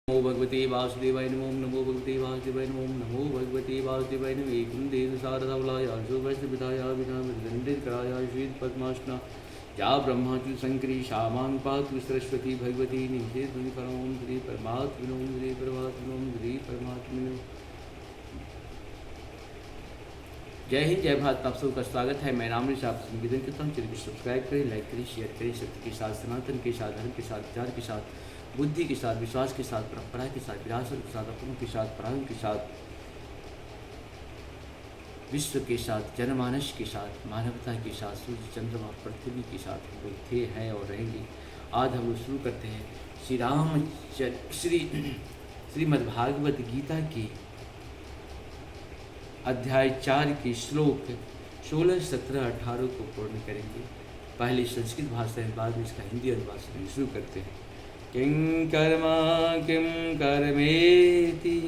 नमो भगवते वासुदेवाय नमो भगवते वासुदेवाय नमो भगवते वासुदेवाय नमः कुंदेन शारदावलाय सुवैष्णविधाय विनामृदंडितकराय श्री पद्मासना या ब्रह्माचु शंकरी शामां पातु सरस्वती भगवती निजे परम श्री परमात्मनो श्री परमात्मनो श्री परमात्मनो। जय हिंद जय भारत। आप सबका स्वागत है। मैं रामनिश आपसे निवेदन करता हूँ, चैनल को सब्सक्राइब करें, लाइक करें, शेयर करें। सत्य के साथ, सनातन के साथ, धर्म के साथ, विचार के साथ, बुद्धि के साथ, विश्वास के साथ, परंपरा के साथ, विरासत के साथ, अपनों के साथ, प्राणों के साथ, विश्व के साथ, जनमानस के साथ, मानवता के साथ, सूर्य चंद्रमा पृथ्वी के साथ हम लोग थे, हैं और रहेंगे। आज हम लोग शुरू करते हैं श्रीमद्भागवत गीता की अध्याय 4 के श्लोक 16, 17, 18 को पूर्ण करेंगे। पहले संस्कृत भाषा है, बाद में इसका हिंदी अनुवाद से शुरू करते हैं। किं कर्मा किं कर्मेति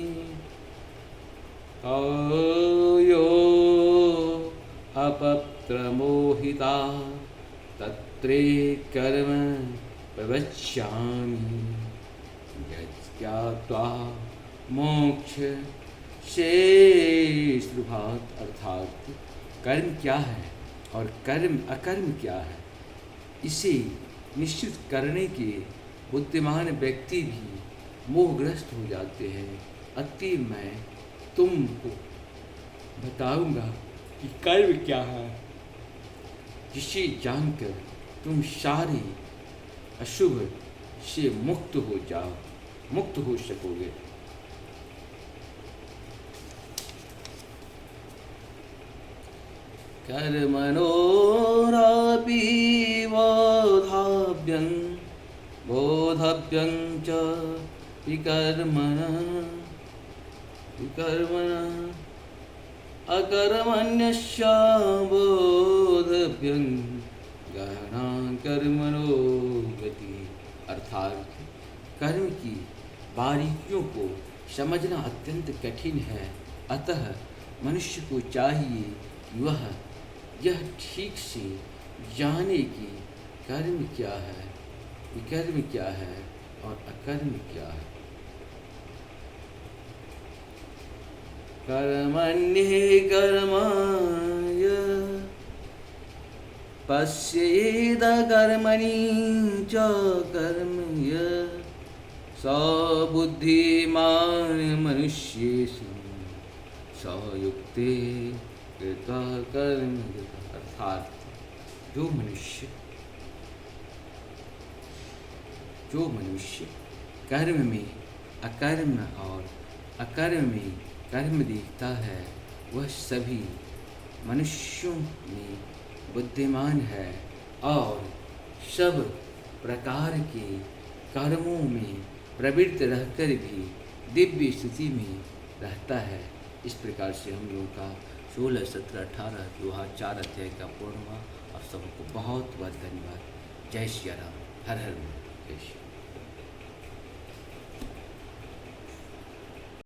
यो अपप्रमोहिता तत्रे कर्म प्रवक्ष्यामि यज्ञात्वा मोक्ष शेषभात। अर्थात कर्म क्या है और कर्म अकर्म क्या है, इसे निश्चित करने के बुद्धिमान व्यक्ति भी मोहग्रस्त हो जाते हैं। अतः मैं तुमको बताऊंगा कि कर्म क्या है, जिसे जानकर तुम सारे अशुभ से मुक्त हो सकोगे। कर्मणोरापि बोधव्यं च विकर्मणः अकर्मण्यस्य बोधव्यं गहना कर्मणो गति। अर्थात कर्म की बारीकियों को समझना अत्यंत कठिन है, अतः मनुष्य को चाहिए कि वह यह ठीक से जाने कि कर्म क्या है, विकर्म क्या है और अकर्म क्या है। कर्मण्ये कर्माय पश्येद कर्मणि च कर्मय स बुद्धिमान मनुष्येषु स युक्ते कृता कर्म। अर्थात जो मनुष्य कर्म में अकर्म और अकर्म में कर्म देखता है, वह सभी मनुष्यों में बुद्धिमान है और सब प्रकार के कर्मों में प्रवृत्त रहकर भी दिव्य स्थिति में रहता है। इस प्रकार से हम लोगों का 16, 17, 18 जो 4 अध्याय का पूर्ण हुआ। आप सबको बहुत बहुत धन्यवाद। जय श्री राम। हर हर महादेव। जय श्री